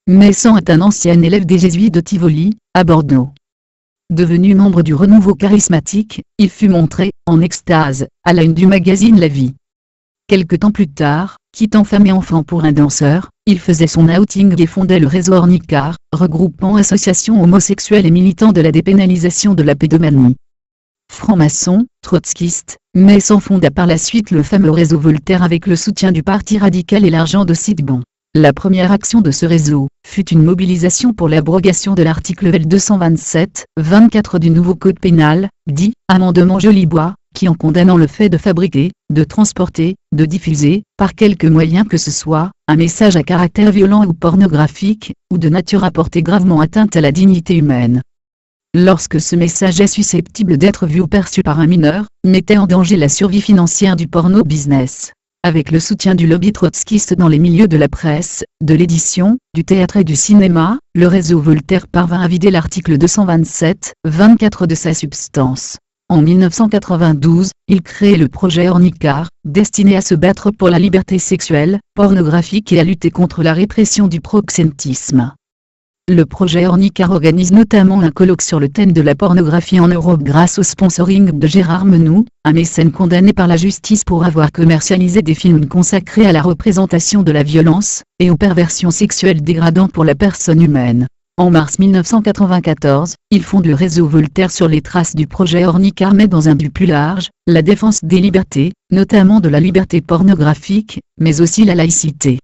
Messan est un ancien élève des Jésuites de Tivoli, à Bordeaux. Devenu membre du Renouveau charismatique, il fut montré, en extase, à la une du magazine La Vie. Quelque temps plus tard, quittant femme et enfant pour un danseur, il faisait son outing et fondait le réseau Ornicar, regroupant associations homosexuelles et militants de la dépénalisation de la pédomanie. Franc-maçon, trotskiste, Messan fonda par la suite le fameux réseau Voltaire avec le soutien du Parti radical et l'argent de Sidbon. La première action de ce réseau fut une mobilisation pour l'abrogation de l'article L227-24 du nouveau code pénal, dit « amendement Jolibois », qui en condamnant le fait de fabriquer, de transporter, de diffuser, par quelque moyen que ce soit, un message à caractère violent ou pornographique, ou de nature à porter gravement atteinte à la dignité humaine. Lorsque ce message est susceptible d'être vu ou perçu par un mineur, mettait en danger la survie financière du porno business. Avec le soutien du lobby trotskiste dans les milieux de la presse, de l'édition, du théâtre et du cinéma, le réseau Voltaire parvint à vider l'article 227-24 de sa substance. En 1992, il crée le projet Ornicar, destiné à se battre pour la liberté sexuelle, pornographique et à lutter contre la répression du proxénétisme. Le projet Ornicar organise notamment un colloque sur le thème de la pornographie en Europe grâce au sponsoring de Gérard Menou, un mécène condamné par la justice pour avoir commercialisé des films consacrés à la représentation de la violence, et aux perversions sexuelles dégradantes pour la personne humaine. En mars 1994, il fonde le réseau Voltaire sur les traces du projet Ornicar mais dans un but plus large, la défense des libertés, notamment de la liberté pornographique, mais aussi la laïcité.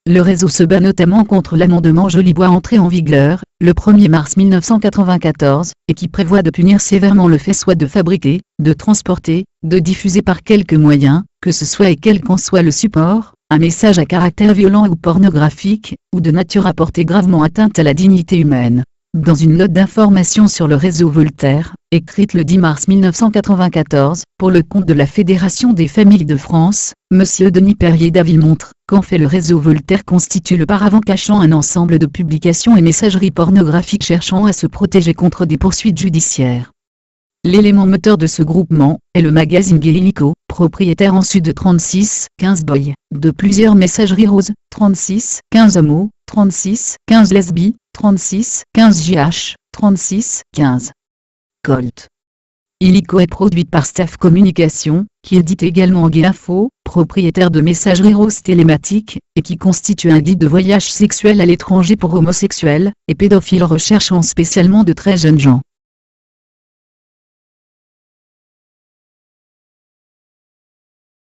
Le réseau se bat notamment contre l'amendement Jolibois entré en vigueur, le 1er mars 1994, et qui prévoit de punir sévèrement le fait soit de fabriquer, de transporter, de diffuser par quelque moyen, que ce soit et quel qu'en soit le support, un message à caractère violent ou pornographique, ou de nature à porter gravement atteinte à la dignité humaine. Dans une note d'information sur le réseau Voltaire, écrite le 10 mars 1994, pour le compte de la Fédération des familles de France, M. Denis Perrier d'Aville montre qu'en fait le réseau Voltaire constitue le paravent cachant un ensemble de publications et messageries pornographiques cherchant à se protéger contre des poursuites judiciaires. L'élément moteur de ce groupement est le magazine Gay Illico, propriétaire en Sud 36, 15 Boy, de plusieurs messageries roses, 36, 15 Homo, 36, 15 Lesbi, 36, 15 JH, 36, 15 Colt. Illico est produite par Staff Communication, qui édite également Gay Info, propriétaire de messagerie rose télématique, et qui constitue un guide de voyage sexuel à l'étranger pour homosexuels et pédophiles recherchant spécialement de très jeunes gens.